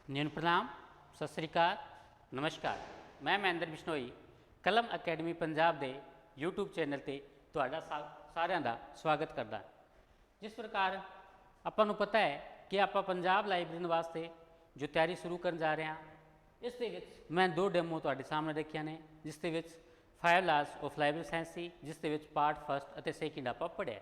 नीन प्रणाम, सत श्री अकाल, नमस्कार। मैं महेंद्र बिश्नोई कलम अकैडमी पंजाब के यूट्यूब चैनल पर तुहाडा सारिਆਂ ਦਾ स्वागत करदा। जिस प्रकार ਆਪਾਂ ਨੂੰ पता है कि आप पंजाब लाइब्रेरी वास्ते जो तैयारी शुरू करन जा रहे हैं, इस दे विच मैं 2 डेमो तुहाडे सामने रखिया ने, जिस दे विच 5 लाज ऑफ लाइब्रेरी साइंस सी, जिस दे विच पार्ट फर्स्ट और सैकेंड आप पढ़िया।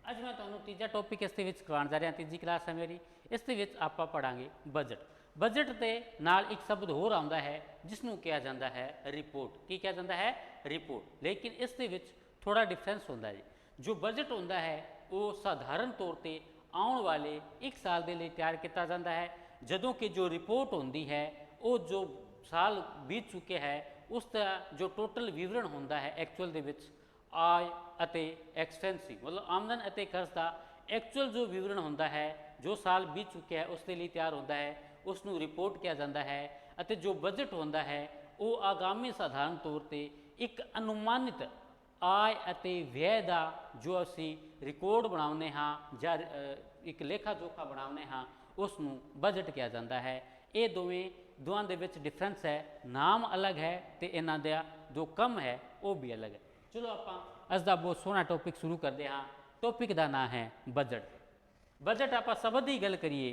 अज मैं तुहानूं तीजा टॉपिक इस दे विच करवाउण जा रहा, तीजी क्लास है मेरी। इस दे विच आप पढ़ांगे बजट। बजट के नाल एक शब्द होर आउंदा है जिसनूं कहा जाता है रिपोर्ट। की कहा जाता है? रिपोर्ट। लेकिन इस दे विच थोड़ा डिफरेंस होंदा है। जो बजट होंदा है वो साधारण तौर पर आने वाले 1 साल के लिए तैयार किया जाता है, जदों कि जो रिपोर्ट होंदी है वो जो साल बीत चुके हैं उसका जो टोटल विवरण होंदा है एक्चुअल दे विच आय अते एक्सपेंसी, मतलब आमदन अते खर्च का एक्चुअल जो विवरण होंदा है जो साल बीत चुके हैं उसके लिए तैयार होंदा है, उसनूं रिपोर्ट किया जाता है। अते जो बजट होंदा है वो आगामी साधारण तौर पर एक अनुमानित आय अते व्यय का जो असी रिकॉर्ड बनाने हाँ ਜਾਂ एक लेखा जोखा बनाने हाँ उसनूं बजट किया जाता है। ये दोवां दे विच डिफरेंस है, नाम अलग है तो इन्हां दा जो कम है वो भी अलग है। चलो आपां अज दा बहुत सोहना टॉपिक शुरू करते हाँ। टॉपिक का नाम है बजट। बजट आपां शब्द की गल करिए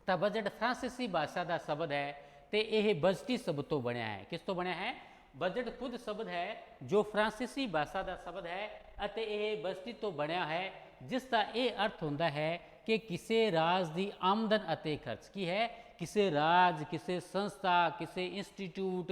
तो बजट फ्रांसीसी भाषा का शब्द है तो यह बजटी शब्द तो बनया है। किस तो बनया है? बजट खुद शब्द है जो फ्रांसीसी भाषा का शब्द है अते यह बजटी तो बनया है, जिसका ये अर्थ होंदा है कि किसी राज की आमदन अते खर्च की है, किसी राज, किसी संस्था, किसी इंस्टीट्यूट,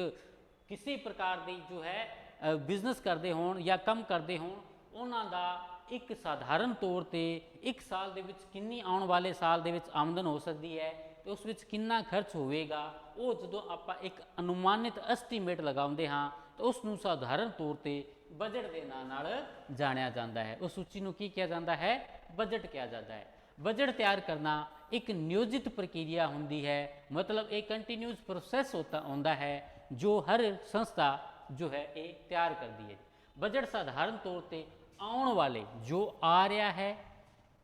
किसी प्रकार की जो है बिजनेस करते होण या कम करते होण, उन्हां दा एक साधारण तौर पर 1 साल दे विच किन्नी आने वाले साल दे विच आमदन हो सकती है तो उस विच किन्ना खर्च होएगा, वो जो आप एक अनुमानित एस्टीमेट लगाते हाँ तो उसनूं साधारण तौर पर बजट के नाम नाल जानिया जाता है। उस सूची नूं की कहा जाता है? बजट कहा जाता है। बजट तैयार करना एक नियोजित प्रक्रिया होंदी है, मतलब एक कंटीन्यूस प्रोसैस होता है जो हर संस्था जो है ये तैयार करती है। बजट साधारण तौर पर आने वाले जो आ रहा है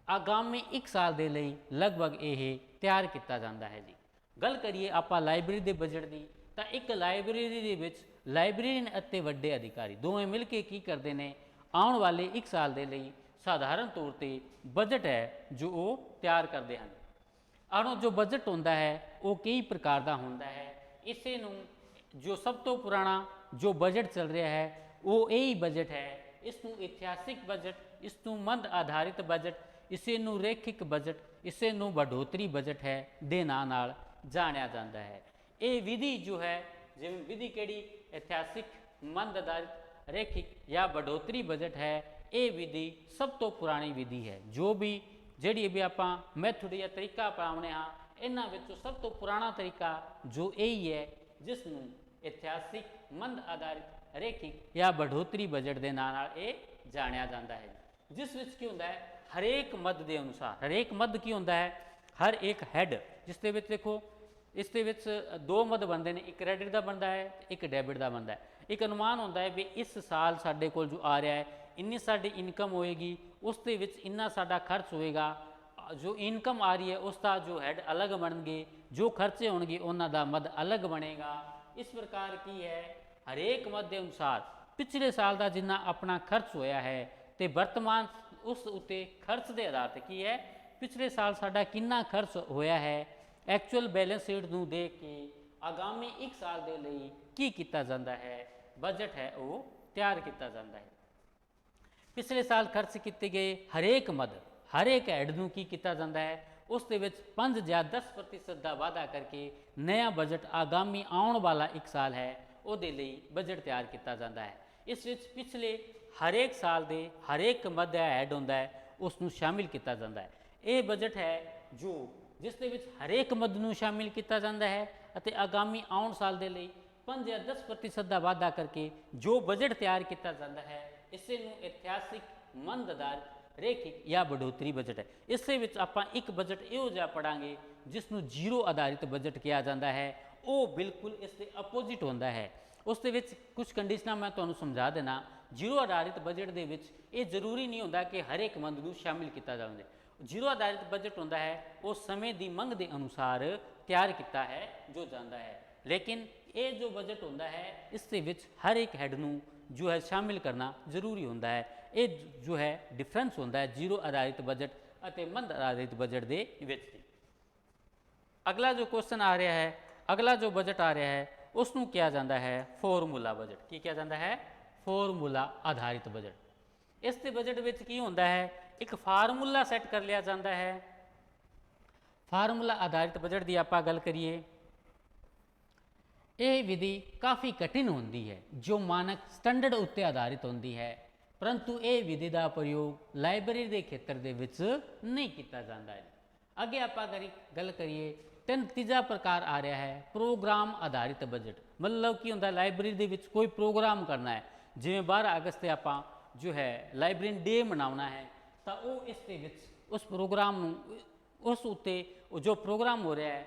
आगामी 1 साल के लिए लगभग ये तैयार किया जाता है जी। गल करिए आप लाइब्रेरी के बजट की तो एक लाइब्रेरी दे विच लाइब्रेरीन अते वड्डे अधिकारी दोवें मिल के की करते हैं, आने वाले 1 साल के लिए साधारण तौर पर बजट है जो वो तैयार करते हैं। और जो बजट होंदा है वो कई प्रकार का होंदा है। इसे नूं जो सब तो पुराना जो बजट चल रहा है वो यही बजट है। इसनूं इतिहासिक बजट, इसनूं मंद आधारित बजट, इसे नूं रैखिक बजट, इसे नूं बढ़ोतरी बजट है दे नाम नाल जानिया जाता है। ये विधि जो है जिवें विधि केड़ी इतिहासिक, मंद आधारित, रैखिक या बढ़ोतरी बजट है, ये विधि सब तो पुरानी विधि है। जो भी जिहड़ी भी आपां मैथड या तरीका अपनाउने हाँ इन्हां विचों सब तो पुराना तरीका जो यही है जिसनूं इतिहासिक, मंद आधारित, रैखिक या बढ़ोतरी बजट के नाम नाल ये जानिया जाता है। जिस विच की होंदा है हरेक मद के अनुसार, हरेक मद की होंदा है हर एक हैड, जिस दे विच देखो इस दे विच 2 मद बनते हैं, एक क्रेडिट का बनता है एक डेबिट का बनता है। एक अनुमान होंदा है भी इस साल साडे कोल जो आ रहा है इन्नी साडी इनकम होएगी, उस दे विच इन्ना साडा खर्च होएगा, जो इनकम आ रही है उसका जो हैड अलग बनणगे, जो खर्चे होणगे उन्हां दा मद अलग बनेगा। इस प्रकार की है हरेक मद के अनुसार पिछले साल का जिन्ना अपना खर्च होया है तो वर्तमान उस उत्ते खर्च के आधार पर की है पिछले साल साडा किन्ना खर्च होया है, एक्चुअल बैलेंस शीट नूं देख के आगामी 1 साल के लिए की किया जाता है, बजट है वो तैयार किया जाता है। पिछले साल खर्च किए गए हरेक मद, हर एक हैड नूं की किया जाता है, उस दे विच 5 या 10% का वाधा करके नया बजट आगामी आने वाला 1 साल है उहदे लई बजट तैयार किया जाता है। इस विच पिछले हरेक साल के हरेक मद हैड होंदा है उसनूं शामिल किया जाता है। ये बजट है जो जिस दे विच हरेक मद नूं शामिल किया जाता है अते आगामी आने साल के लिए 5 या 10% का वाधा करके जो बजट तैयार किया जाता है इसे नूं इतिहासिक, मंद आधारित, रैखिक या बढ़ोतरी बजट है। इस आपां एक बजट इहो जिहा पढ़ांगे जिसनूं जीरो आधारित बजट किया जाता है, वो बिल्कुल इसके अपोजिट होंदा है। उस दे विच कुछ कंडीशनां मैं तुहानूं समझा देना। जीरो आधारित बजट दे विच ये जरूरी नहीं होंदा कि हर एक मंद नूं शामिल किया जावे। जीरो आधारित बजट होंदा है वो समय की मंग के अनुसार ਤਿਆਰ ਕੀਤਾ ਹੈ ਜੋ ਜਾਂਦਾ ਹੈ। ਲੇਕਿਨ ਇਹ ਜੋ ਬਜਟ ਹੁੰਦਾ ਹੈ ਇਸ ਦੇ ਵਿੱਚ ਹਰ ਇੱਕ ਹੈਡ ਨੂੰ ਜੋ ਹੈ ਸ਼ਾਮਿਲ ਕਰਨਾ ਜ਼ਰੂਰੀ ਹੁੰਦਾ ਹੈ। ਇਹ ਜੋ ਹੈ ਡਿਫਰੈਂਸ ਹੁੰਦਾ ਹੈ ਜ਼ੀਰੋ ਆਧਾਰਿਤ ਬਜਟ ਅਤੇ ਮੰਦ ਆਧਾਰਿਤ ਬਜਟ ਦੇ ਵਿੱਚ। ਅਗਲਾ ਜੋ ਕੁਐਸਚਨ ਆ ਰਿਹਾ ਹੈ, ਅਗਲਾ ਜੋ ਬਜਟ ਆ ਰਿਹਾ ਹੈ ਉਸ ਨੂੰ ਕਿਹਾ ਜਾਂਦਾ ਹੈ ਫਾਰਮੂਲਾ ਬਜਟ। ਕੀ ਕਿਹਾ ਜਾਂਦਾ ਹੈ? ਫਾਰਮੂਲਾ ਆਧਾਰਿਤ ਬਜਟ। ਇਸ ਦੇ ਬਜਟ ਵਿੱਚ ਕੀ ਹੁੰਦਾ ਹੈ, ਇੱਕ ਫਾਰਮੂਲਾ ਸੈੱਟ ਕਰ ਲਿਆ ਜਾਂਦਾ ਹੈ। ਫਾਰਮੂਲਾ ਆਧਾਰਿਤ ਬਜਟ ਦੀ ਆਪਾਂ ਗੱਲ ਕਰੀਏ, ਇਹ ਵਿਧੀ ਕਾਫੀ ਕਠਿਨ ਹੁੰਦੀ ਹੈ ਜੋ ਮਾਨਕ ਸਟੈਂਡਰਡ ਉੱਤੇ ਆਧਾਰਿਤ ਹੁੰਦੀ ਹੈ, ਪਰੰਤੂ ਇਹ ਵਿਧੀ ਦਾ ਪ੍ਰਯੋਗ ਲਾਇਬ੍ਰੇਰੀ ਦੇ ਖੇਤਰ ਦੇ ਵਿੱਚ ਨਹੀਂ ਕੀਤਾ ਜਾਂਦਾ ਹੈ। ਅੱਗੇ ਆਪਾਂ ਗੱਲ ਕਰੀਏ ਤਾਂ ਤੀਜਾ ਪ੍ਰਕਾਰ ਆ ਰਿਹਾ ਹੈ ਪ੍ਰੋਗਰਾਮ ਆਧਾਰਿਤ ਬਜਟ। ਮਤਲਬ ਕੀ ਹੁੰਦਾ, ਲਾਇਬ੍ਰੇਰੀ ਦੇ ਵਿੱਚ ਕੋਈ ਪ੍ਰੋਗਰਾਮ ਕਰਨਾ ਹੈ, ਜਿਵੇਂ 12 ਅਗਸਤ ਤੇ ਆਪਾਂ ਜੋ ਹੈ ਲਾਇਬ੍ਰੇਰੀ ਡੇ ਮਨਾਉਣਾ ਹੈ, ਤਾਂ ਉਹ ਇਸ ਦੇ ਵਿੱਚ ਉਸ ਪ੍ਰੋਗਰਾਮ ਨੂੰ ਉਸ ਉੱਤੇ ਜੋ ਪ੍ਰੋਗਰਾਮ ਹੋ ਰਿਹਾ ਹੈ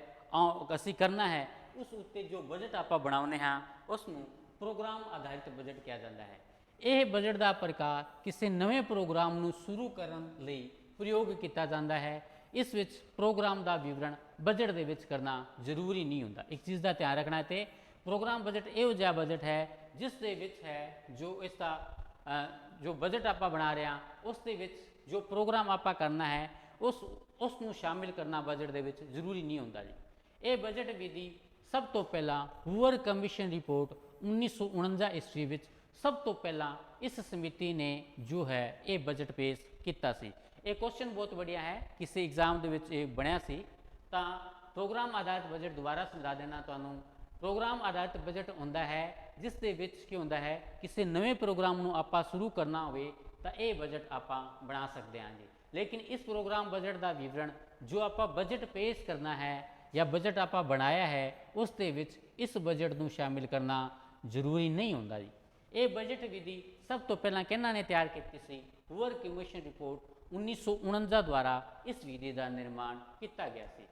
ਅਸੀਂ ਕਰਨਾ ਹੈ ਉਸ ਉੱਤੇ ਜੋ ਬਜਟ ਆਪਾਂ ਬਣਾਉਂਦੇ ਹਾਂ ਉਸ ਨੂੰ ਪ੍ਰੋਗਰਾਮ ਆਧਾਰਿਤ ਬਜਟ ਕਿਹਾ ਜਾਂਦਾ ਹੈ। ਇਹ ਬਜਟ ਦਾ ਪ੍ਰਕਾਰ ਕਿਸੇ ਨਵੇਂ ਪ੍ਰੋਗਰਾਮ ਨੂੰ ਸ਼ੁਰੂ ਕਰਨ ਲਈ ਪ੍ਰਯੋਗ ਕੀਤਾ ਜਾਂਦਾ ਹੈ। ਇਸ ਵਿੱਚ ਪ੍ਰੋਗਰਾਮ ਦਾ ਵਿਵਰਣ ਬਜਟ ਦੇ ਵਿੱਚ ਕਰਨਾ ਜ਼ਰੂਰੀ ਨਹੀਂ ਹੁੰਦਾ। ਇੱਕ ਚੀਜ਼ ਦਾ ਧਿਆਨ ਰੱਖਣਾ ਤੇ ਪ੍ਰੋਗਰਾਮ ਬਜਟ ਇਹੋ ਜਿਹਾ ਬਜਟ ਹੈ ਜਿਸ ਦੇ ਵਿੱਚ ਹੈ ਜੋ ਇਸ ਦਾ ਜੋ ਬਜਟ ਆਪਾਂ ਬਣਾ ਰਹੇ ਹਾਂ ਉਸ ਦੇ ਵਿੱਚ ਜੋ ਪ੍ਰੋਗਰਾਮ ਆਪਾਂ ਕਰਨਾ ਹੈ ਉਸ ਨੂੰ ਸ਼ਾਮਿਲ ਕਰਨਾ ਬਜਟ ਦੇ ਵਿੱਚ ਜ਼ਰੂਰੀ ਨਹੀਂ ਹੁੰਦਾ ਜੀ। ਇਹ ਬਜਟ ਵਿਧੀ ਸਭ ਤੋਂ ਪਹਿਲਾਂ ਹੂਵਰ ਕਮਿਸ਼ਨ ਰਿਪੋਰਟ 1949 ਈਸਵੀ ਵਿੱਚ ਸਭ ਤੋਂ ਪਹਿਲਾਂ ਇਸ ਸਮਿਤੀ ਨੇ ਜੋ ਹੈ ਇਹ ਬਜਟ ਪੇਸ਼ ਕੀਤਾ ਸੀ। ਇਹ ਕੁਐਸਚਨ ਬਹੁਤ ਵਧੀਆ ਹੈ, ਕਿਸੇ ਐਗਜ਼ਾਮ ਦੇ ਵਿੱਚ ਇਹ ਬਣਿਆ ਸੀ। ਤਾਂ ਪ੍ਰੋਗਰਾਮ ਆਧਾਰਿਤ ਬਜਟ ਦੁਬਾਰਾ ਸਮਝਾ ਦੇਣਾ ਤੁਹਾਨੂੰ। ਪ੍ਰੋਗਰਾਮ ਆਧਾਰਿਤ ਬਜਟ ਹੁੰਦਾ ਹੈ ਜਿਸ ਦੇ ਵਿੱਚ ਕੀ ਹੁੰਦਾ ਹੈ, ਕਿਸੇ ਨਵੇਂ ਪ੍ਰੋਗਰਾਮ ਨੂੰ ਆਪਾਂ ਸ਼ੁਰੂ ਕਰਨਾ ਹੋਵੇ ਤਾਂ ਇਹ ਬਜਟ ਆਪਾਂ ਬਣਾ ਸਕਦੇ ਹਾਂ ਜੀ। ਲੇਕਿਨ ਇਸ ਪ੍ਰੋਗਰਾਮ ਬਜਟ ਦਾ ਵਿਵਰਣ ਜੋ ਆਪਾਂ ਬਜਟ ਪੇਸ਼ ਕਰਨਾ ਹੈ ਜਾਂ ਬਜਟ ਆਪਾਂ ਬਣਾਇਆ ਹੈ ਉਸ ਦੇ ਵਿੱਚ ਇਸ ਬਜਟ ਨੂੰ ਸ਼ਾਮਿਲ ਕਰਨਾ ਜ਼ਰੂਰੀ ਨਹੀਂ ਹੁੰਦਾ ਜੀ। ਇਹ ਬਜਟ ਵਿਧੀ ਸਭ ਤੋਂ ਪਹਿਲਾਂ ਕਿਹਨਾਂ ਨੇ ਤਿਆਰ ਕੀਤੀ ਸੀ? ਹੂਵਰ ਕਮਿਸ਼ਨ ਰਿਪੋਰਟ 1949 ਦੁਆਰਾ ਇਸ ਵਿਧੀ ਦਾ ਨਿਰਮਾਣ ਕੀਤਾ ਗਿਆ ਸੀ।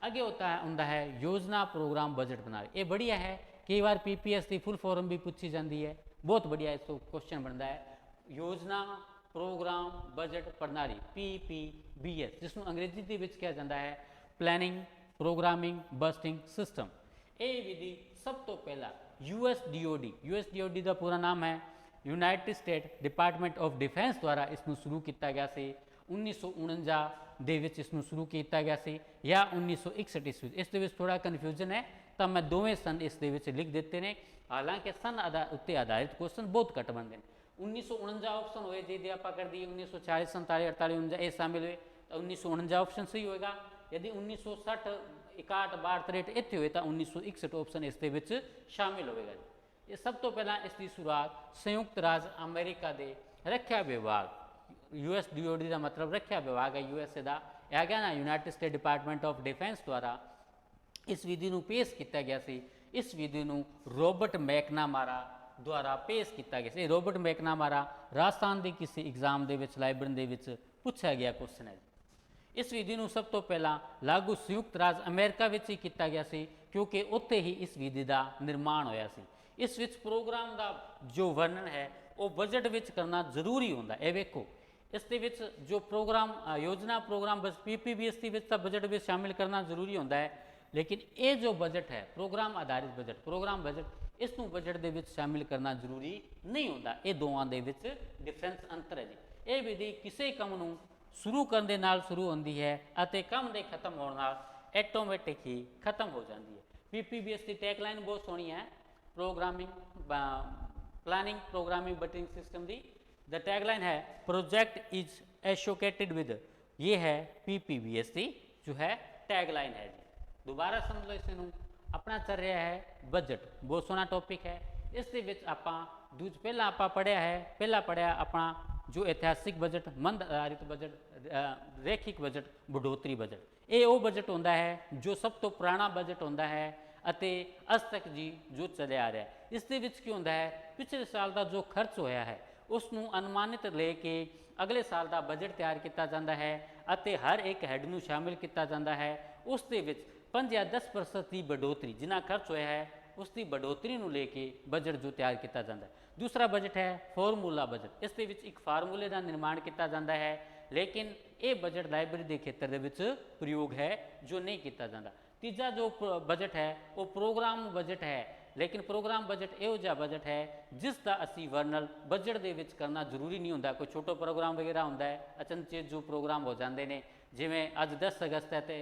ਅੱਗੇ ਹੁੰਦਾ ਹੈ ਯੋਜਨਾ ਪ੍ਰੋਗਰਾਮ ਬਜਟ ਬਣਾ। ਇਹ बढ़िया ਹੈ, ਕਈ ਵਾਰ PPS ਦੀ ਫੁੱਲ ਫਾਰਮ ਵੀ ਪੁੱਛੀ ਜਾਂਦੀ ਹੈ, ਬਹੁਤ बढ़िया ਇਸ ਤੋਂ ਕੁਐਸਚਨ ਬਣਦਾ ਹੈ। ਯੋਜਨਾ ਪ੍ਰੋਗਰਾਮ ਬਜਟ ਪ੍ਰਣਾਲੀ PPBS, ਜਿਸ ਨੂੰ ਅੰਗਰੇਜ਼ੀ ਦੇ ਵਿੱਚ ਕਿਹਾ ਜਾਂਦਾ ਹੈ ਪਲੈਨਿੰਗ ਪ੍ਰੋਗਰਾਮਿੰਗ ਬਜਟਿੰਗ ਸਿਸਟਮ। ਇਹ ਵਿਧੀ ਸਭ ਤੋਂ ਪਹਿਲਾਂ USDOD ਦਾ ਪੂਰਾ ਨਾਮ ਹੈ United state department of defence ਦੁਆਰਾ ਇਸ ਨੂੰ ਸ਼ੁਰੂ ਕੀਤਾ ਗਿਆ ਸੀ। 1949 ਦੇ ਵਿੱਚ ਇਸ ਨੂੰ ਸ਼ੁਰੂ ਕੀਤਾ ਗਿਆ ਸੀ ਜਾਂ 1961 ਈਸਵੀ। ਇਸ ਦੇ ਵਿੱਚ ਥੋੜਾ ਕਨਫਿਊਜ਼ਨ ਹੈ ਤਾਂ ਮੈਂ ਦੋਵੇਂ ਸਨ ਇਸ ਦੇ ਵਿੱਚ ਲਿਖ ਦਿੱਤੇ ਨੇ, ਹਾਲਾਂਕਿ ਸਨ ਉੱਤੇ ਆਧਾਰਿਤ ਕੁਐਸਚਨ ਬਹੁਤ ਘੱਟ ਬਣਦੇ ਨੇ। 1949 ਆਪਸ਼ਨ ਹੋਏ, ਜੇ ਆਪਾਂ ਕਰ ਦਈਏ 1940 47 48 49 ਇਹ शामिल हुए तो 1949 ऑप्शन सही होएगा। यदि 1960 61 62 63 ਇੱਥੇ ਹੋਏ ਤਾਂ 1961 ਆਪਸ਼ਨ ਇਸ ਦੇ ਵਿੱਚ ਸ਼ਾਮਿਲ ਹੋਵੇਗਾ। ਇਹ ਸਭ ਤੋਂ ਪਹਿਲਾਂ ਇਸ ਦੀ ਸ਼ੁਰੂਆਤ ਸੰਯੁਕਤ ਰਾਜ ਅਮਰੀਕਾ ਦੇ ਰੱਖਿਆ ਵਿਭਾਗ USDOD ਦਾ ਮਤਲਬ ਰੱਖਿਆ ਵਿਭਾਗ ਹੈ USA ਦਾ, ਇਹ ਗਿਆ ਨਾ United state department of defence ਦੁਆਰਾ ਇਸ ਵਿਧੀ ਨੂੰ ਪੇਸ਼ ਕੀਤਾ ਗਿਆ ਸੀ। ਇਸ ਵਿਧੀ ਨੂੰ ਰੋਬਰਟ ਮੈਕਨਾਮਾਰਾ ਦੁਆਰਾ ਪੇਸ਼ ਕੀਤਾ ਗਿਆ ਸੀ। ਰੋਬਰਟ ਮੈਕਨਾਮਾਰਾ ਰਾਜਸਥਾਨ ਦੇ ਕਿਸੇ ਐਗਜ਼ਾਮ ਦੇ ਵਿੱਚ ਲਾਇਬ੍ਰੇਰੀ ਦੇ ਵਿੱਚ ਪੁੱਛਿਆ ਗਿਆ ਕੁਐਸਚਨ ਹੈ। ਇਸ ਵਿਧੀ ਨੂੰ ਸਭ ਤੋਂ ਪਹਿਲਾਂ ਲਾਗੂ ਸੰਯੁਕਤ ਰਾਜ ਅਮਰੀਕਾ ਵਿੱਚ ਹੀ ਕੀਤਾ ਗਿਆ ਸੀ ਕਿਉਂਕਿ ਉੱਥੇ ਹੀ ਇਸ ਵਿਧੀ ਦਾ ਨਿਰਮਾਣ ਹੋਇਆ ਸੀ। ਇਸ ਵਿੱਚ ਪ੍ਰੋਗਰਾਮ ਦਾ ਜੋ ਵਰਣਨ ਹੈ ਉਹ ਬਜਟ ਵਿੱਚ ਕਰਨਾ ਜ਼ਰੂਰੀ ਹੁੰਦਾ। ਇਹ ਵੇਖੋ ਇਸ ਦੇ ਵਿੱਚ ਜੋ ਪ੍ਰੋਗਰਾਮ ਯੋਜਨਾ ਪ੍ਰੋਗਰਾਮ PPBS ਦੇ ਵਿੱਚ ਤਾਂ ਬਜਟ ਵਿੱਚ ਸ਼ਾਮਿਲ ਕਰਨਾ ਜ਼ਰੂਰੀ ਹੁੰਦਾ ਹੈ, ਲੇਕਿਨ ਇਹ ਜੋ ਬਜਟ ਹੈ ਪ੍ਰੋਗਰਾਮ ਆਧਾਰਿਤ ਬਜਟ ਪ੍ਰੋਗਰਾਮ ਬਜਟ ਇਸ ਨੂੰ ਬਜਟ ਦੇ ਵਿੱਚ ਸ਼ਾਮਿਲ ਕਰਨਾ ਜ਼ਰੂਰੀ ਨਹੀਂ ਹੁੰਦਾ। ਇਹ ਦੋਵਾਂ ਦੇ ਵਿੱਚ ਡਿਫਰੈਂਸ ਅੰਤਰ ਹੈ ਜੀ। ਇਹ ਵਿਧੀ ਕਿਸੇ ਕੰਮ ਨੂੰ ਸ਼ੁਰੂ ਕਰਨ ਦੇ ਨਾਲ ਸ਼ੁਰੂ ਹੁੰਦੀ ਹੈ ਅਤੇ ਕੰਮ ਦੇ ਖਤਮ ਹੋਣ ਨਾਲ ਆਟੋਮੈਟਿਕ ਹੀ ਖਤਮ ਹੋ ਜਾਂਦੀ ਹੈ। PPBS ਦੀ ਟੈਗਲਾइन ਬਹੁਤ ਸੋਹਣੀ ਹੈ, programming planning programming buttering system the the tagline है प्रोजेक्ट इज एसोसिएटेड विद, ये है PPBS की जो है टैगलाइन है जी। दोबारा समझ लो इसनू, अपना चल रहा है बजट, बहुत सोहना टॉपिक है। इस दे विच आपां पहला आपां पढ़िया है, पहला पढ़िया अपना जो ऐतिहासिक बजट, मंद आधारित बजट, रेखिक बजट, बढ़ोतरी बजट। ये वो बजट होंदा है जो सब तो पुराना बजट होंदा है ਅਤੇ ਅੱਜ ਤੱਕ ਜੀ ਜੋ ਚੱਲਿਆ ਆ ਰਿਹਾ। ਇਸ ਦੇ ਵਿੱਚ ਕੀ ਹੁੰਦਾ ਹੈ, ਪਿਛਲੇ ਸਾਲ ਦਾ ਜੋ ਖਰਚ ਹੋਇਆ ਹੈ ਉਸ ਨੂੰ ਅਨੁਮਾਨਿਤ ਲੈ ਕੇ ਅਗਲੇ ਸਾਲ ਦਾ ਬਜਟ ਤਿਆਰ ਕੀਤਾ ਜਾਂਦਾ ਹੈ ਅਤੇ ਹਰ ਇੱਕ ਹੈਡ ਨੂੰ ਸ਼ਾਮਿਲ ਕੀਤਾ ਜਾਂਦਾ ਹੈ। ਉਸ ਦੇ ਵਿੱਚ 5 ਜਾਂ 10% ਦੀ बढ़ोतरी ਜਿੰਨਾ ਖਰਚ ਹੋਇਆ ਹੈ ਉਸ ਦੀ बढ़ोतरी ਨੂੰ ਲੈ ਕੇ ਬਜਟ ਜੋ ਤਿਆਰ ਕੀਤਾ ਜਾਂਦਾ ਹੈ। ਦੂਸਰਾ ਬਜਟ ਹੈ ਫਾਰਮੂਲਾ ਬਜਟ। ਇਸ ਦੇ ਵਿੱਚ ਇੱਕ ਫਾਰਮੂਲੇ ਦਾ ਨਿਰਮਾਣ ਕੀਤਾ ਜਾਂਦਾ ਹੈ, ਲੇਕਿਨ ਇਹ ਬਜਟ ਲਾਇਬ੍ਰੇਰੀ ਦੇ ਖੇਤਰ ਦੇ ਵਿੱਚ ਪ੍ਰਯੋਗ ਹੈ ਜੋ ਨਹੀਂ ਕੀਤਾ ਜਾਂਦਾ। तीजा जो बजट है वो प्रोग्राम बजट है, लेकिन प्रोग्राम बजट ਇਹੋ ਜਿਹਾ बजट है जिस ਦਾ ਅਸੀਂ ਵਰਨਲ ਬਜਟ ਦੇ ਵਿੱਚ ਕਰਨਾ ਜ਼ਰੂਰੀ ਨਹੀਂ ਹੁੰਦਾ। ਕੋਈ ਛੋਟਾ ਪ੍ਰੋਗਰਾਮ ਵਗੈਰਾ ਹੁੰਦਾ ਹੈ, ਅਚਨਚੇਤ ਜੋ ਪ੍ਰੋਗਰਾਮ ਹੋ ਜਾਂਦੇ ਨੇ, ਜਿਵੇਂ ਅੱਜ 10 ਅਗਸਤ ਹੈ ਤੇ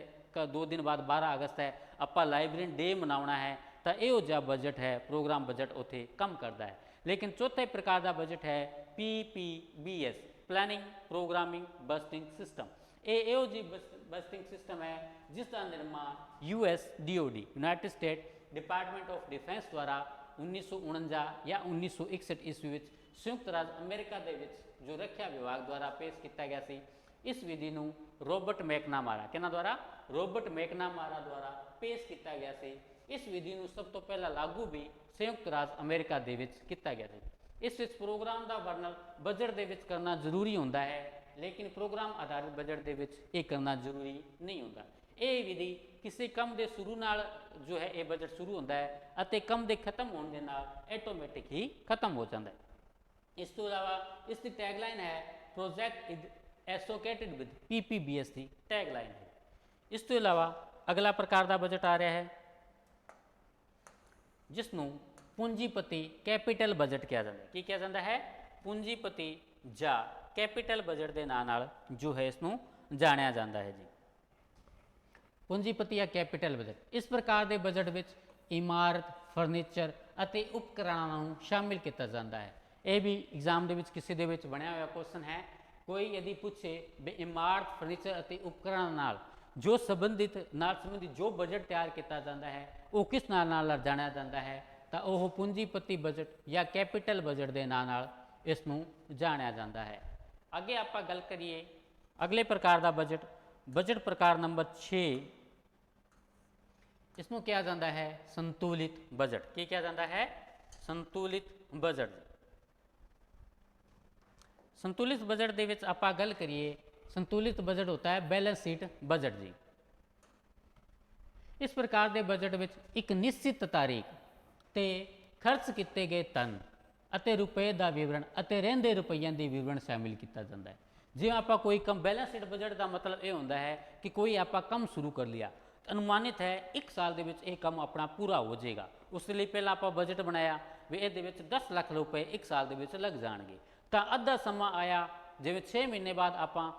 2 ਦਿਨ ਬਾਅਦ 12 ਅਗਸਤ ਹੈ, ਆਪਾਂ ਲਾਇਬ੍ਰੇਰੀ ਡੇ ਮਨਾਉਣਾ ਹੈ, ਤਾਂ ਇਹੋ ਜਿਹਾ ਬਜਟ ਹੈ ਪ੍ਰੋਗਰਾਮ ਬਜਟ ਉੱਥੇ ਕੰਮ ਕਰਦਾ ਹੈ। ਲੇਕਿਨ ਚੌਥੇ ਪ੍ਰਕਾਰ ਦਾ ਬਜਟ ਹੈ PPBS, planning programming budgeting system. ਇਹ ਇਹੋ ਜਿਹੀ ਬਜਟਿੰਗ ਸਿਸਟਮ ਹੈ ਜਿਸ ਦਾ ਨਿਰਮਾਣ US DOD United state department of defence ਦੁਆਰਾ 1949 ਜਾਂ 1961 ਈਸਵੀ ਵਿੱਚ ਸੰਯੁਕਤ ਰਾਜ ਅਮਰੀਕਾ ਦੇ ਵਿੱਚ ਜੋ ਰੱਖਿਆ ਵਿਭਾਗ ਦੁਆਰਾ ਪੇਸ਼ ਕੀਤਾ ਗਿਆ ਸੀ। ਇਸ ਵਿਧੀ ਨੂੰ ਰੋਬਰਟ ਮੈਕਨਾਮਾਰਾ, ਕਿਹਨਾਂ ਦੁਆਰਾ? ਰੋਬਰਟ ਮੈਕਨਾਮਾਰਾ ਦੁਆਰਾ ਪੇਸ਼ ਕੀਤਾ ਗਿਆ ਸੀ। ਇਸ ਵਿਧੀ ਨੂੰ ਸਭ ਤੋਂ ਪਹਿਲਾਂ ਲਾਗੂ ਵੀ ਸੰਯੁਕਤ ਰਾਜ ਅਮਰੀਕਾ ਦੇ ਵਿੱਚ ਕੀਤਾ ਗਿਆ ਸੀ। ਇਸ ਵਿੱਚ ਪ੍ਰੋਗਰਾਮ ਦਾ ਵਰਣਨ ਬਜਟ ਦੇ ਵਿੱਚ ਕਰਨਾ ਜ਼ਰੂਰੀ ਹੁੰਦਾ ਹੈ, ਲੇਕਿਨ ਪ੍ਰੋਗਰਾਮ ਆਧਾਰਿਤ ਬਜਟ ਦੇ ਵਿੱਚ ਇਹ ਕਰਨਾ ਜ਼ਰੂਰੀ ਨਹੀਂ ਹੁੰਦਾ। ਇਹ ਵਿਧੀ ਕਿਸੇ ਕੰਮ ਦੇ ਸ਼ੁਰੂ ਨਾਲ ਜੋ ਹੈ ਇਹ ਬਜਟ ਸ਼ੁਰੂ ਹੁੰਦਾ ਹੈ ਅਤੇ ਕੰਮ ਦੇ ਖਤਮ ਹੋਣ ਦੇ ਨਾਲ ਆਟੋਮੈਟਿਕ ਹੀ ਖਤਮ ਹੋ ਜਾਂਦਾ ਹੈ। ਇਸ ਤੋਂ ਇਲਾਵਾ ਇਸ ਦੀ ਟੈਗਲਾਈਨ ਹੈ project is associated with PPBS the tagline ਹੈ। ਇਸ ਤੋਂ ਇਲਾਵਾ ਅਗਲਾ ਪ੍ਰਕਾਰ ਦਾ ਬਜਟ ਆ ਰਿਹਾ ਹੈ ਜਿਸ ਨੂੰ ਪੂੰਜੀਪਤੀ ਕੈਪੀਟਲ ਬਜਟ ਕਿਹਾ ਜਾਂਦਾ ਹੈ। ਕੀ ਕਿਹਾ ਜਾਂਦਾ ਹੈ? ਪੂੰਜੀਪਤੀ ਜਾਂ ਕੈਪੀਟਲ ਬਜਟ ਦੇ ਨਾਂ ਨਾਲ ਜੋ ਹੈ ਇਸ ਨੂੰ ਜਾਣਿਆ ਜਾਂਦਾ ਹੈ ਜੀ। ਪੂੰਜੀਪਤੀ ਜਾਂ ਕੈਪੀਟਲ ਬਜਟ ਇਸ ਪ੍ਰਕਾਰ ਦੇ ਬਜਟ ਵਿੱਚ ਇਮਾਰਤ, ਫਰਨੀਚਰ ਅਤੇ ਉਪਕਰਣਾਂ ਨੂੰ ਸ਼ਾਮਿਲ ਕੀਤਾ ਜਾਂਦਾ ਹੈ। ਇਹ ਵੀ ਐਗਜ਼ਾਮ ਦੇ ਵਿੱਚ ਕਿਸੇ ਦੇ ਵਿੱਚ ਬਣਿਆ ਹੋਇਆ ਕੁਐਸਚਨ ਹੈ। ਕੋਈ ਯਦੀ ਪੁੱਛੇ ਵੀ ਇਮਾਰਤ, ਫਰਨੀਚਰ ਅਤੇ ਉਪਕਰਣਾਂ ਨਾਲ ਜੋ ਸੰਬੰਧਿਤ ਜੋ ਬਜਟ ਤਿਆਰ ਕੀਤਾ ਜਾਂਦਾ ਹੈ ਉਹ ਕਿਸ ਨਾਲ ਜਾਣਿਆ ਜਾਂਦਾ ਹੈ, ਤਾਂ ਉਹ ਪੂੰਜੀਪਤੀ ਬਜਟ ਜਾਂ ਕੈਪੀਟਲ ਬਜਟ ਦੇ ਨਾਂ ਨਾਲ ਇਸ ਨੂੰ ਜਾਣਿਆ ਜਾਂਦਾ ਹੈ। ਅੱਗੇ ਆਪਾਂ ਗੱਲ ਕਰੀਏ ਅਗਲੇ ਪ੍ਰਕਾਰ ਦਾ ਬਜਟ, ਬਜਟ ਪ੍ਰਕਾਰ ਨੰਬਰ 6। ਇਸ ਨੂੰ ਕਿਹਾ ਜਾਂਦਾ ਹੈ ਸੰਤੁਲਿਤ ਬਜਟ। ਕੀ ਕਿਹਾ ਜਾਂਦਾ ਹੈ? ਸੰਤੁਲਿਤ ਬਜਟ। ਸੰਤੁਲਿਤ ਬਜਟ ਦੇ ਵਿੱਚ ਆਪਾਂ ਗੱਲ ਕਰੀਏ, ਸੰਤੁਲਿਤ ਬਜਟ ਹੁੰਦਾ ਹੈ ਬੈਲੈਂਸ ਸ਼ੀਟ ਬਜਟ ਜੀ। ਇਸ ਪ੍ਰਕਾਰ ਦੇ ਬਜਟ ਵਿੱਚ ਇੱਕ ਨਿਸ਼ਚਿਤ ਤਾਰੀਖ ਤੇ ਖਰਚ ਕੀਤੇ ਗਏ ਧਨ ਅਤੇ ਰੁਪਏ ਦਾ ਵਿਵਰਣ ਅਤੇ ਰਹਿੰਦੇ ਰੁਪਈਆਂ ਦੀ ਵਿਵਰਣ ਸ਼ਾਮਿਲ ਕੀਤਾ ਜਾਂਦਾ ਹੈ। ਜਿਵੇਂ ਆਪਾਂ ਕੋਈ ਕੰਮ, ਬੈਲੈਂਸ ਸ਼ੀਟ ਬਜਟ ਦਾ ਮਤਲਬ ਇਹ ਹੁੰਦਾ ਹੈ ਕਿ ਕੋਈ ਆਪਾਂ ਕੰਮ ਸ਼ੁਰੂ ਕਰ ਲਿਆ, ਅਨੁਮਾਨਿਤ ਹੈ 1 ਸਾਲ ਦੇ ਵਿੱਚ ਇਹ ਕੰਮ ਆਪਣਾ ਪੂਰਾ ਹੋ ਜਾਏਗਾ। ਉਸ ਲਈ ਪਹਿਲਾਂ ਆਪਾਂ ਬਜਟ ਬਣਾਇਆ ਵੀ ਇਹਦੇ ਵਿੱਚ 10 ਲੱਖ ਰੁਪਏ 1 ਸਾਲ ਦੇ ਵਿੱਚ ਲੱਗ ਜਾਣਗੇ, ਤਾਂ ਅੱਧਾ ਸਮਾਂ ਆਇਆ ਜਿਵੇਂ 6 ਮਹੀਨੇ ਬਾਅਦ ਆਪਾਂ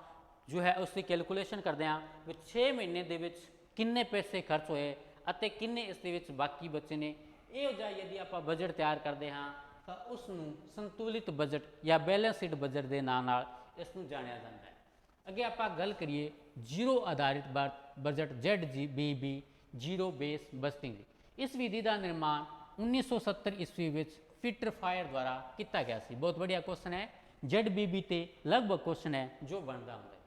ਜੋ ਹੈ ਉਸ ਦੀ ਕੈਲਕੂਲੇਸ਼ਨ ਕਰਦੇ ਹਾਂ ਵੀ 6 ਮਹੀਨੇ ਦੇ ਵਿੱਚ ਕਿੰਨੇ ਪੈਸੇ ਖਰਚ ਹੋਏ ਅਤੇ ਕਿੰਨੇ ਇਸ ਦੇ ਵਿੱਚ ਬਾਕੀ ਬਚੇ ਨੇ। ਇਹੋ ਜਿਹਾ ਯਦੀ ਆਪਾਂ ਬਜਟ ਤਿਆਰ ਕਰਦੇ ਹਾਂ ਤਾਂ ਉਸ ਨੂੰ ਸੰਤੁਲਿਤ ਬਜਟ ਜਾਂ ਬੈਲੈਂਸ ਸ਼ੀਟ ਬਜਟ ਦੇ ਨਾਂ ਨਾਲ ਇਸ ਨੂੰ ਜਾਣਿਆ ਜਾਂਦਾ ਹੈ। ਅੱਗੇ ਆਪਾਂ ਗੱਲ ਕਰੀਏ ਜ਼ੀਰੋ ਆਧਾਰਿਤ budget ZBB, zero base budgeting ਦੀ। ਇਸ ਵਿਧੀ ਦਾ ਨਿਰਮਾਣ 1970 ਈਸਵੀ ਵਿੱਚ ਫਿਟਰਫਾਇਰ ਦੁਆਰਾ ਕੀਤਾ ਗਿਆ ਸੀ। ਬਹੁਤ ਵਧੀਆ ਕੁਐਸਚਨ ਹੈ, ZBB ਤੇ ਲਗਭਗ ਕੁਐਸਚਨ ਹੈ ਜੋ ਬਣਦਾ ਹੁੰਦਾ ਹੈ।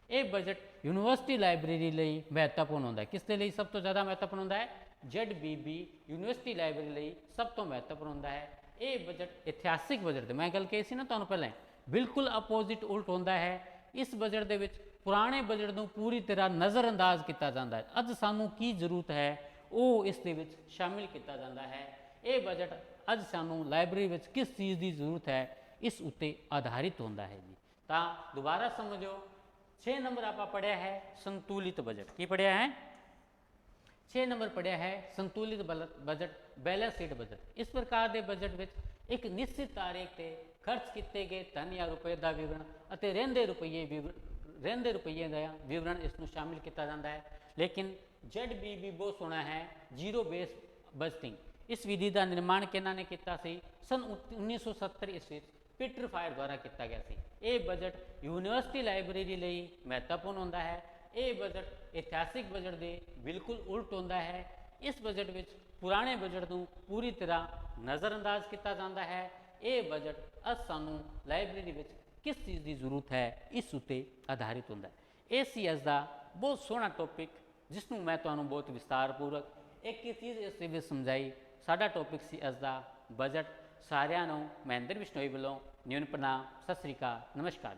ਇਹ ਬਜਟ ਯੂਨੀਵਰਸਿਟੀ ਲਾਇਬ੍ਰੇਰੀ ਲਈ ਮਹੱਤਵਪੂਰਨ ਹੁੰਦਾ ਹੈ। ਕਿਸ ਦੇ ਲਈ ਸਭ ਤੋਂ ਜ਼ਿਆਦਾ ਮਹੱਤਵਪੂਰਨ ਹੁੰਦਾ ਹੈ? ZBB ਯੂਨੀਵਰਸਿਟੀ ਲਾਇਬ੍ਰੇਰੀ ਲਈ ਸਭ ਤੋਂ ਮਹੱਤਵਪੂਰਨ ਹੁੰਦਾ ਹੈ। ਇਹ ਬਜਟ ਇਤਿਹਾਸਿਕ ਬਜਟ ਦੇ, ਮੈਂ ਗੱਲ ਕਹੀ ਸੀ ਨਾ ਤੁਹਾਨੂੰ ਪਹਿਲਾਂ, ਬਿਲਕੁਲ ਅਪੋਜ਼ਿਟ ਉਲਟ ਹੁੰਦਾ ਹੈ। ਇਸ ਬਜਟ ਦੇ ਵਿੱਚ ਪੁਰਾਣੇ ਬਜਟ ਨੂੰ ਪੂਰੀ ਤਰ੍ਹਾਂ ਨਜ਼ਰਅੰਦਾਜ਼ ਕੀਤਾ ਜਾਂਦਾ ਹੈ। ਅੱਜ ਸਾਨੂੰ ਕੀ ਜ਼ਰੂਰਤ ਹੈ ਉਹ ਇਸ ਦੇ ਵਿੱਚ ਸ਼ਾਮਿਲ ਕੀਤਾ ਜਾਂਦਾ ਹੈ। ਇਹ ਬਜਟ ਅੱਜ ਸਾਨੂੰ ਲਾਇਬ੍ਰੇਰੀ ਵਿੱਚ ਕਿਸ ਚੀਜ਼ ਦੀ ਜ਼ਰੂਰਤ ਹੈ ਇਸ ਉੱਤੇ ਆਧਾਰਿਤ ਹੁੰਦਾ ਹੈ ਜੀ। ਤਾਂ ਦੁਬਾਰਾ ਸਮਝੋ, 6 ਨੰਬਰ ਆਪਾਂ ਪੜ੍ਹਿਆ ਹੈ ਸੰਤੁਲਿਤ ਬਜਟ। ਕੀ ਪੜ੍ਹਿਆ ਹੈ? 6 ਨੰਬਰ ਪੜ੍ਹਿਆ ਹੈ ਸੰਤੁਲਿਤ ਬਜਟ, ਬੈਲੈਂਸ ਸ਼ੀਟ ਬਜਟ। ਇਸ ਪ੍ਰਕਾਰ ਦੇ ਬਜਟ ਵਿੱਚ ਇੱਕ ਨਿਸ਼ਚਿਤ ਤਾਰੀਖ ਤੇ ਖਰਚ ਕੀਤੇ ਗਏ ਧਨ ਜਾਂ ਰੁਪਏ ਦਾ ਵਿਵਰਣ ਅਤੇ ਰਹਿੰਦੇ ਰੁਪਈਏ ਦਾ ਵਿਵਰਣ ਇਸ ਨੂੰ ਸ਼ਾਮਿਲ ਕੀਤਾ ਜਾਂਦਾ ਹੈ। ਲੇਕਿਨ ZBB ਬਹੁਤ ਸੋਹਣਾ ਹੈ, ਜ਼ੀਰੋ ਬੇਸ ਬਜਟਿੰਗ। ਇਸ ਵਿਧੀ ਦਾ ਨਿਰਮਾਣ ਕਿਹਨਾਂ ਨੇ ਕੀਤਾ ਸੀ? ਸਨ 1970 ਈਸਵੀ ਵਿੱਚ ਫਿਟਰਫਾਇਰ ਦੁਆਰਾ ਕੀਤਾ ਗਿਆ ਸੀ। ਇਹ ਬਜਟ ਯੂਨੀਵਰਸਿਟੀ ਲਾਇਬ੍ਰੇਰੀ ਲਈ ਮਹੱਤਵਪੂਰਨ ਹੁੰਦਾ ਹੈ। ਇਹ ਬਜਟ ਇਤਿਹਾਸਿਕ ਬਜਟ ਦੇ ਬਿਲਕੁਲ ਉਲਟ ਹੁੰਦਾ ਹੈ। ਇਸ ਬਜਟ ਵਿੱਚ ਪੁਰਾਣੇ ਬਜਟ ਨੂੰ ਪੂਰੀ ਤਰ੍ਹਾਂ ਨਜ਼ਰਅੰਦਾਜ਼ ਕੀਤਾ ਜਾਂਦਾ ਹੈ। ਇਹ ਬਜਟ ਅੱਜ ਸਾਨੂੰ ਲਾਇਬ੍ਰੇਰੀ ਵਿੱਚ ਕਿਸ ਚੀਜ਼ ਦੀ ਜ਼ਰੂਰਤ ਹੈ ਇਸ ਉੱਤੇ ਆਧਾਰਿਤ ਹੁੰਦਾ ਹੈ। ਇਹ ਸੀ ਅੱਜ ਦਾ ਬਹੁਤ ਸੋਹਣਾ ਟੌਪਿਕ ਜਿਸ ਨੂੰ ਮੈਂ ਤੁਹਾਨੂੰ ਬਹੁਤ ਵਿਸਤਾਰਪੂਰਵਕ ਇੱਕ ਚੀਜ਼ ਇਸ ਦੇ ਵਿੱਚ ਸਮਝਾਈ। ਸਾਡਾ ਟੌਪਿਕ ਸੀ ਅੱਜ ਦਾ ਬਜਟ। ਸਾਰਿਆਂ ਨੂੰ ਮਹਿੰਦਰ ਬਿਸ਼ਨੋਈ ਵੱਲੋਂ ਨਿਊਨ ਪ੍ਰਣਾਮ, ਸਤਿ ਸ੍ਰੀ ਅਕਾਲ, ਨਮਸਕਾਰ।